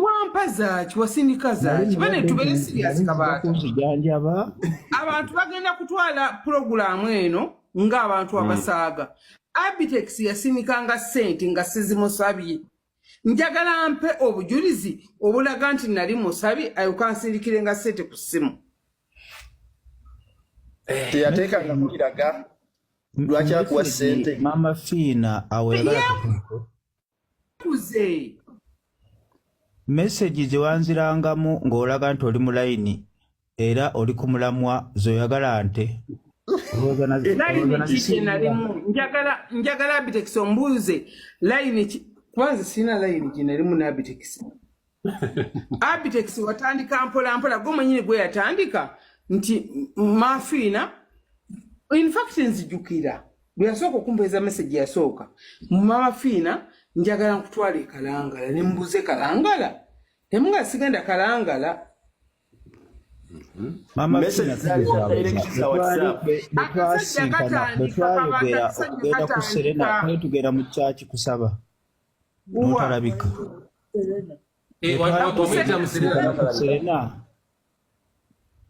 Wampaza wasindika zaki bane tubere serious kabata abantu bagenda kutwala program eno nga abantu abasaaga Abitex yasinikanga sente nga sizimusabye njagala mpe obujulizi obulaga nti nali musabi ayukansindikire nga sente ku simu teyateekanga kuliraga lwaki akuwa sente Mama Fina awera kuze message zewanzirangamu ng'olaga nti oli mu layini era oli ku mulamwa zoyagala nte njagala Abitex ombuuze layini kwanza sina layini ginalimu ne Abitex Abitex watandika mpola goma nyine gwe yatandika nti Mafina in fact nzijukira bwe yasooka okumpeza message yasooka Mama Fina njagala nkutwala Kalangala ne mbuze Kalangala temunga sigenda Kalangala Mama Fina betwayogera okugenda ku Serena kale tugenda mu church kusaba notalabika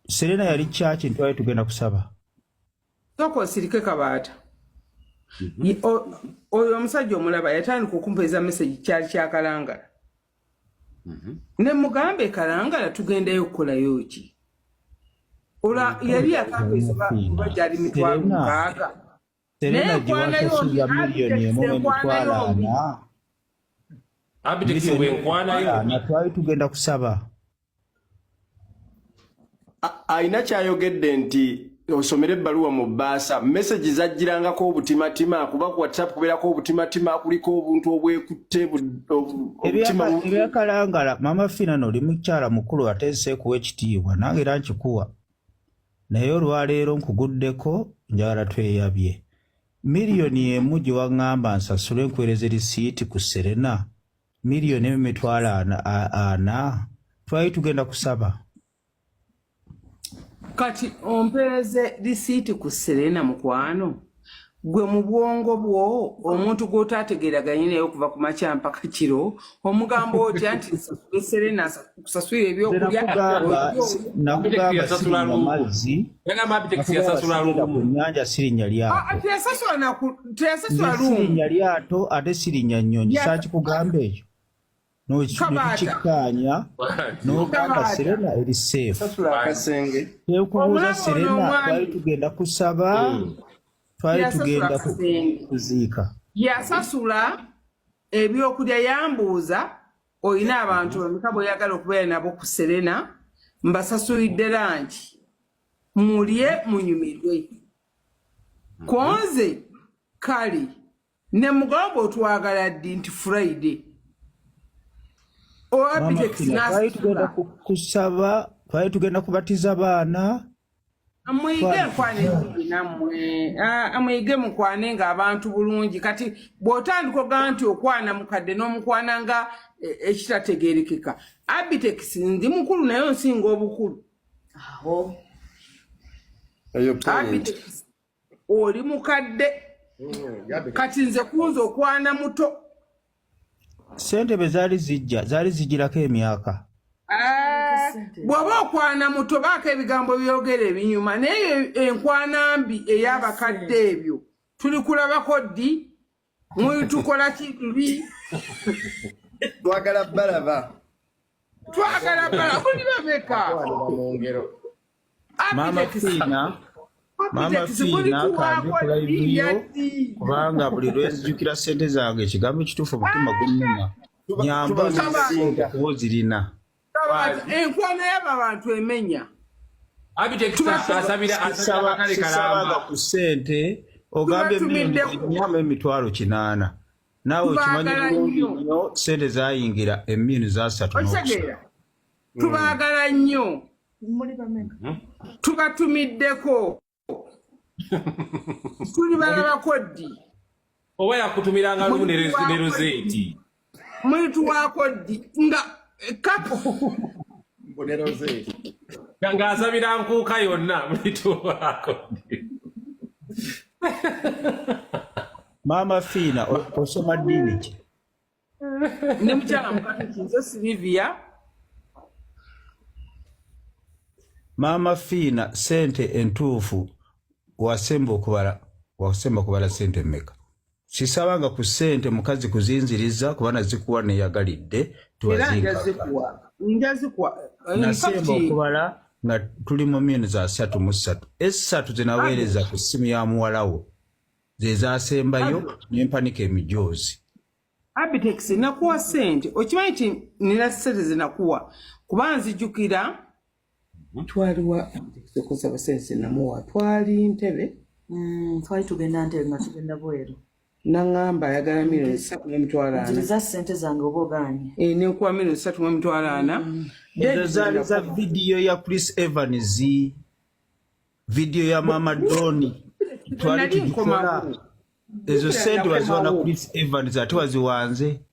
Serena yali church ntwaye tugenda kusaba soko sirike kabata oyo omusajja omulaba yatandika okumpeza message kyali kya Kalangala ne mugambe Kalangala tugendayo okukolayo ki ola yali akampeza bajali mitwalo mukaaga Serena jiwasasuza milioni emu emitwalo Abitex wenkwana natwaye tugenda kusaba ayina kyayogedde nti osomere ebbaluwa mu bbaasa message zajjirangako obutimatima kuba ku WhatsApp kubeerako obutimatima kuliko obuntu obwekutte ebya Kalangala Mama Fina n'oli mukyala mukulu ateese kuwa ekitiibwa nange era nkikuwa naye olwaleero nkuguddeko njagala tweyabye miliyoni emu gye waŋŋamba nsasule nkwereze risiiti ku Serena miliyoni emitwalo ana twali tugenda kusaba kati ompeereze risiiti ku Serena mukwano gwe mu bwongo bwo omuntu gw'otaategeeraganye naye okuva ku makya mpaka kiro omugambo otya nti Serena kusasula ebyokulya nakugamba sirinya mazzi nnyanja sirinya lyato teyasasula lumu sirinya lyato ate sirinya nnyonyi saakikugambe ekyo nekikkaanya n'ogamba Serena eri seefu tekubuuza Serena twali tugenda kusaba twali tugenda kuziika yasasula ebyokulya yambuuza olina abantu bameka bw'oyagala okubeera nabo ku Serena mbasasulidde lanki mulye munyumirwe konze kali ne mugamba otwagala ddi nti Friday twali tugenda kusaba twali tugenda kubatiza baana amwige nkwane nammwe amwige mukwane ng'abantu bulungi kati bw'otandika ogaa nti okwana mukadde n'omukwana nga ekitategeerekeka Abitex ndi mukulu naye nsinga obukulu aho Abitex oli mukadde kati nze kunza okwana muto ssente zaali zijjirako emyaka bw'oba okwana muto baako ebigambo byogera ebinyuma naye enkwana mbi ey'abakadde ebyo tuli kulabako ddi tukola kibi twagala balaba buli bameka Mama Fina kandi kulayiviyo kubanga buli lwenzijukira ssente zange ekigambo ekituufu omutima gunnuma nyamba sente kuba ozirina enkwana y'abo abantu emenya Abitex sisabaga ku ssente ogambye emiliyoni emitwalo 800 naawe okimanyi bulungi nnyo ssente zayingira emiliyoni za 3 tubaagala nnyo tubatumiddeko tuli balabako ddi oba yakutumiranga lumu ne rozeeti mwituwaako ddi nga kapo ng'asabira nkuuka yonna mwituwaako ddi Mama Fina osoma ddiini ki ne mukyala mukatuki nze Silivia. Maama Fiina sente entuufu wasemba kubala sente mmeka? Sisabanga ku sente mukazi kuzinziriza kuba nazikuwa neyagalidde nasemba okubala nga tuli mu myezi za 33 esatu zinaweereza ku ssimu ya muwalawo ze zasembayo nempanika emijoozi. Abitex nakuwa sente okimanyi nti nina sente zinakuwa kuba nzijukira twaliwa okuza basense namuwa twali Ntebe twali tugenda Ntebe nga tugenda Bweru nangamba ayagala milioni 3.4 nziriza sente zange oba ogaanye nekuwa milioni 3.4 ezo zaali za vidiyo ya Chris Evans, vidiyo ya Mama Doni twali tugikola. Ezo sente waziwana Chris Evans ate waziwanze.